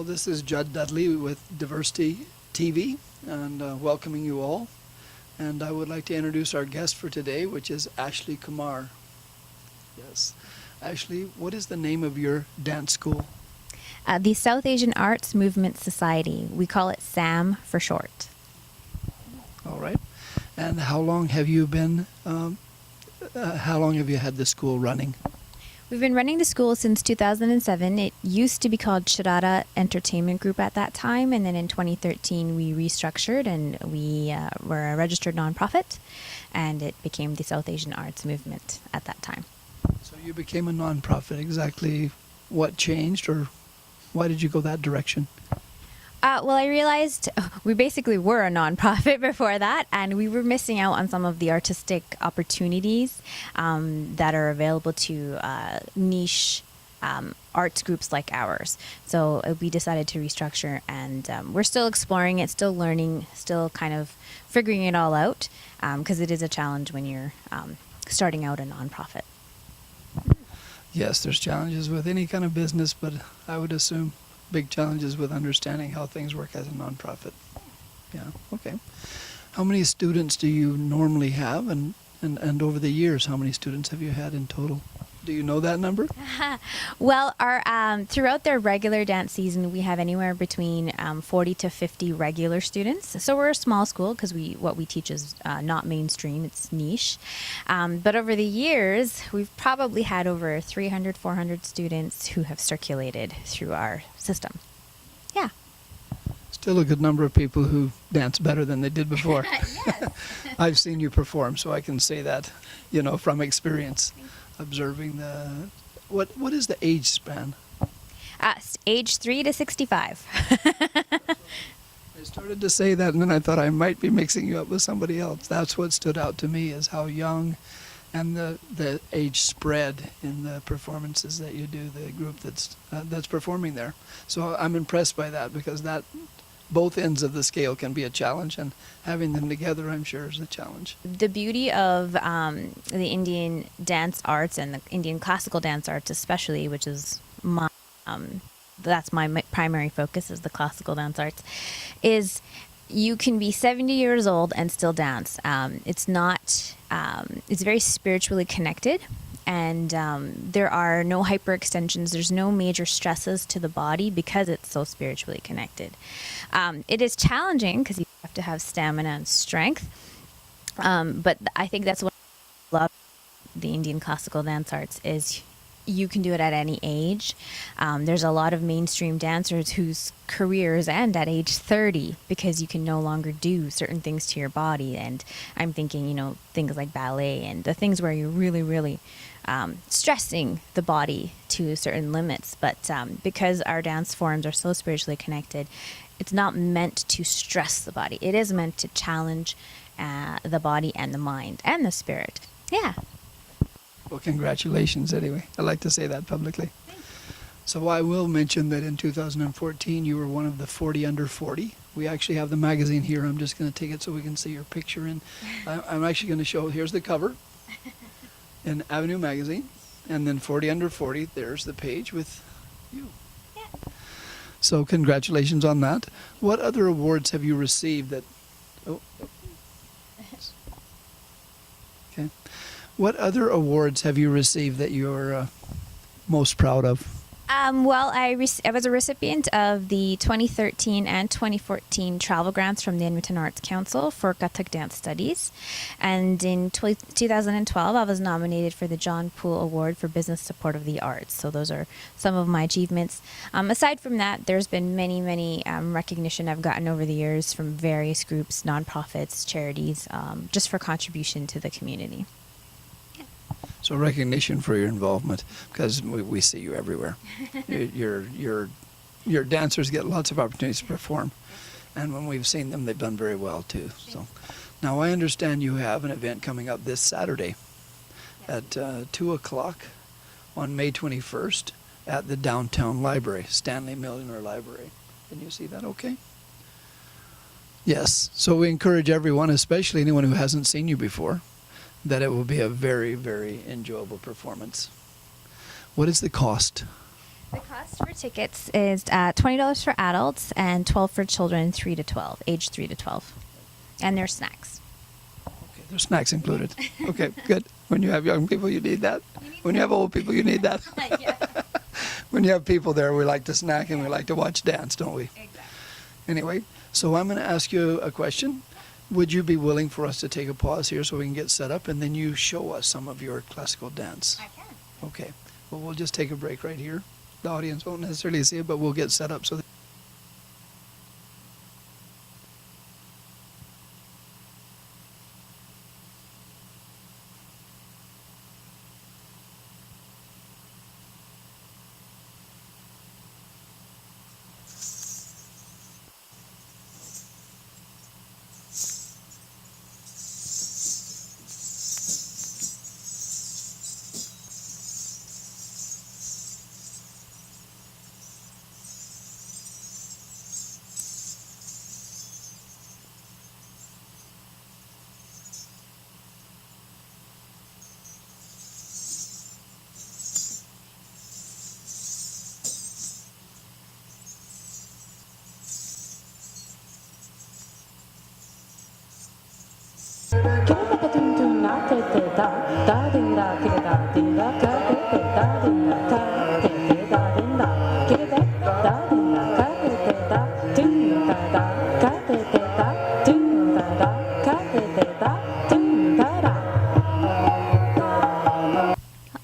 this is Judd Dudley with Diversity TV, and welcoming you all. And I would like to introduce our guest for today, which is Anjlien Kumar. Yes. Ashley, what is the name of your dance school? The South Asian Arts Movement Society. We call it SAAM for short. All right. And how long have you been, how long have you had the school running? We've been running the school since 2007. It used to be called Sharada Entertainment Group at that time, and then in 2013 we restructured and we were a registered nonprofit, and it became the South Asian Arts Movement at that time. So you became a nonprofit. Exactly what changed, or why did you go that direction? Well, I realized we basically were a nonprofit before that, and we were missing out on some of the artistic opportunities that are available to niche arts groups like ours. So we decided to restructure, and we're still exploring it, still learning, still kind of figuring it all out, because it is a challenge when you're starting out a nonprofit. Yes, there's challenges with any kind of business, but I would assume big challenges with understanding how things work as a nonprofit. Yeah, okay. How many students do you normally have, and over the years, how many students have you had in total? Do you know that number? Well, our throughout their regular dance season, we have anywhere between 40 to 50 regular students. So we're a small school because what we teach is not mainstream, it's niche. But over the years, we've probably had over 300, 400 students who have circulated through our system. Yeah. Still a good number of people who dance better than they did before. Yes. I've seen you perform, so I can say that, from experience. Observing what is the age span? Age 3 to 65. I started to say that, and then I thought I might be mixing you up with somebody else. That's what stood out to me, is how young and the age spread in the performances that you do, the group that's performing there. So I'm impressed by that, because that both ends of the scale can be a challenge, and having them together, I'm sure, is a challenge. The beauty of the Indian dance arts, and the Indian classical dance arts especially, which is that's my primary focus, is the classical dance arts, is you can be 70 years old and still dance. It's very spiritually connected. And there are no hyperextensions. There's no major stresses to the body because it's so spiritually connected. It is challenging because you have to have stamina and strength. But I think that's what I love the Indian classical dance arts is you can do it at any age. There's a lot of mainstream dancers whose careers end at age 30 because you can no longer do certain things to your body. And I'm thinking, things like ballet and the things where you're really, really stressing the body to certain limits. But because our dance forms are so spiritually connected, it's not meant to stress the body. It is meant to challenge the body and the mind and the spirit. Yeah. Well, congratulations anyway. I'd like to say that publicly. So I will mention that in 2014 you were one of the 40 under 40. We actually have the magazine here. I'm just going to take it so we can see your picture. And I'm actually going to show, here's the cover in Avenue Magazine. And then 40 under 40, there's the page with you. Yeah. So congratulations on that. What other awards have you received that... Okay. What other awards have you received that you're most proud of? Well, I was a recipient of the 2013 and 2014 travel grants from the Edmonton Arts Council for Kathak Dance Studies. And in 2012, I was nominated for the John Poole Award for Business Support of the Arts. So those are some of my achievements. Aside from that, there's been many, many recognition I've gotten over the years from various groups, nonprofits, charities, just for contribution to the community. So recognition for your involvement, because we see you everywhere. Your dancers get lots of opportunities to perform, and when we've seen them, they've done very well too. So, now I understand you have an event coming up this Saturday at 2 o'clock on May 21st at the Downtown Library, Stanley Millionaire Library. Can you see that okay? Yes. So we encourage everyone, especially anyone who hasn't seen you before, that it will be a very, very enjoyable performance. What is the cost? The cost for tickets is $20 for adults and $12 for children 3 to 12, age 3 to 12. And there's snacks. Okay, there's snacks included. Okay, good. When you have young people, you need that. When you have old people, you need that. Yeah. When you have people there, we like to snack and we like to watch dance, don't we? Exactly. Anyway, so I'm going to ask you a question. Would you be willing for us to take a pause here so we can get set up and then you show us some of your classical dance? I can. Okay. Well, we'll just take a break right here. The audience won't necessarily see it, but we'll get set up so that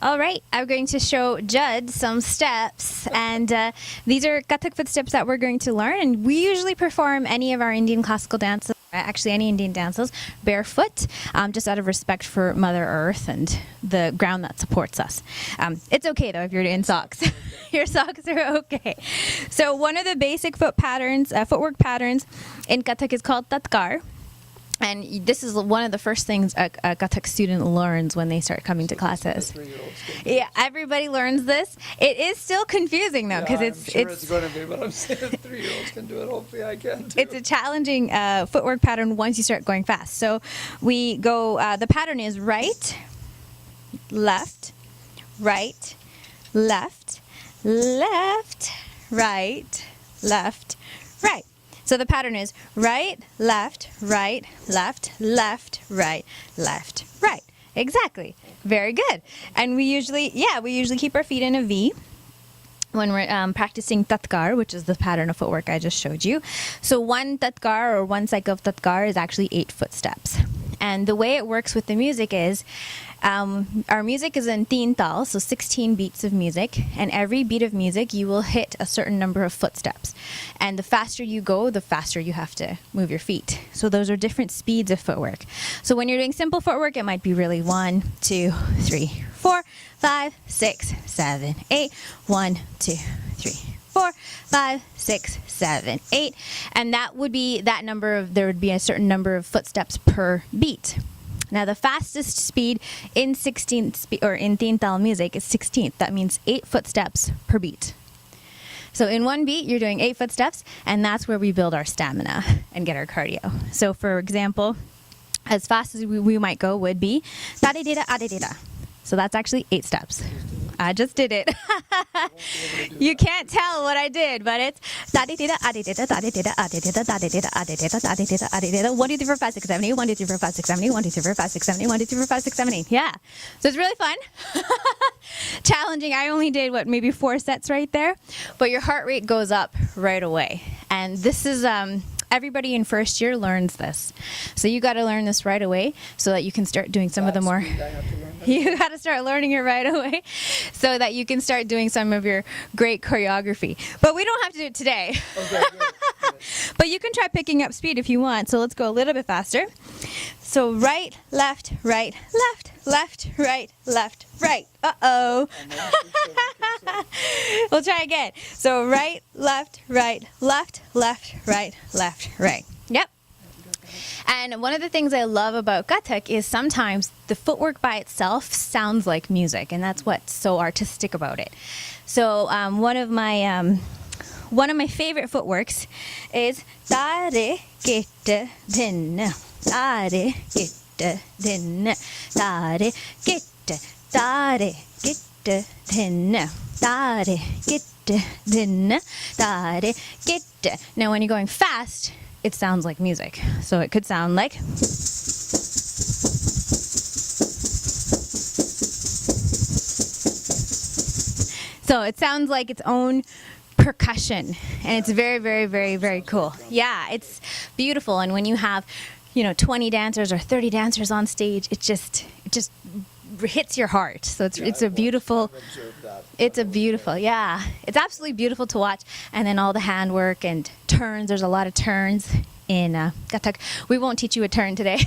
All right, I'm going to show Judd some steps, and these are Kathak footsteps that we're going to learn. And we usually perform any of our Indian classical dances, actually any Indian dances, barefoot, just out of respect for Mother Earth and the ground that supports us. It's okay though if you're in socks. Your socks are okay. So one of the basic footwork patterns in Kathak is called tatkar. And this is one of the first things a Kathak student learns when they start coming to classes. Yeah, everybody learns this. It is still confusing though, because it's going to be, but I'm saying 3-year-olds can do it. Hopefully I can too. It's a challenging footwork pattern once you start going fast. So we go, the pattern is right, left, right, left, left, right, left, right. So the pattern is right, left, right, left, left, right, left, right. Exactly. Very good. And we usually keep our feet in a V when we're practicing tatkar, which is the pattern of footwork I just showed you. So one tatkar or one cycle of tatkar is actually 8 footsteps. And the way it works with the music is our music is in teen tal, so 16 beats of music, and every beat of music you will hit a certain number of footsteps. And the faster you go, the faster you have to move your feet. So those are different speeds of footwork. So when you're doing simple footwork, it might be really 1, 2, 3, 4, 5, 6, 7, 8. 1, 2, 3, 4, 5, 6, 7, 8. And that would be there would be a certain number of footsteps per beat. Now the fastest speed in 16th or in teen tal music is 16th. That means 8 footsteps per beat. So in one beat, you're doing 8 footsteps, and that's where we build our stamina and get our cardio. So for example, as fast as we might go would be da-di-di-da, ah-di-di-da. So that's actually 8 steps. I just did it. You can't tell what I did, but it's da-di-di-da, ah-di-di-da, da-di-di-da, ah-di-di-da, da-di-di-da, ah-di-di-da, da-di-di-da, ah-di-di-da. 1, 2, 3, 4, 5, 6, 7, 8. 1, 2, 3, 4, 5, 6, 7, 8. 1, 2, 3, 4, 5, 6, 7, 8. 1, 2, 3, 4, 5, 6, 7, 8. Yeah. So it's really fun. Challenging. I only did maybe 4 sets right there, but your heart rate goes up right away. And this is everybody in first year learns this. So you got to learn this right away so that you can start doing some of the more. You got to start learning it right away so that you can start doing some of your great choreography. But we don't have to do it today. Okay, good. But you can try picking up speed if you want. So let's go a little bit faster. So right, left, right, left, left, right, left, right. Uh-oh. We'll try again. So right, left, right, left, left, right, left, right. Yep. And one of the things I love about Kathak is sometimes the footwork by itself sounds like music, and that's what's so artistic about it. So one of my favorite footworks is Tare Gitte Din. Tare Gitte Din. Tare Gitte. Tare Gitte Din. Tare Gitte. din, da, di, get. Now, when you're going fast, it sounds like music. So it could sound like. So it sounds like its own percussion, and it's very, very, very, very cool. Yeah, it's beautiful. And when you have, 20 dancers or 30 dancers on stage, it just hits your heart. So it's a beautiful. It's absolutely beautiful to watch. And then all the handwork and turns. There's a lot of turns in Gatak. We won't teach you a turn today,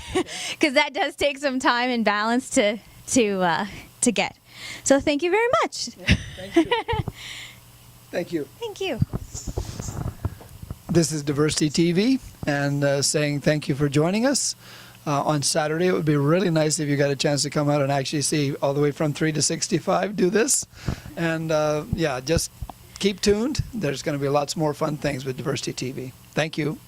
because that does take some time and balance to get. So thank you very much. Thank you. Thank you. Thank you. This is Diversity TV, and saying thank you for joining us. On Saturday, it would be really nice if you got a chance to come out and actually see all the way from 3 to 65 do this. And just keep tuned. There's going to be lots more fun things with Diversity TV. Thank you.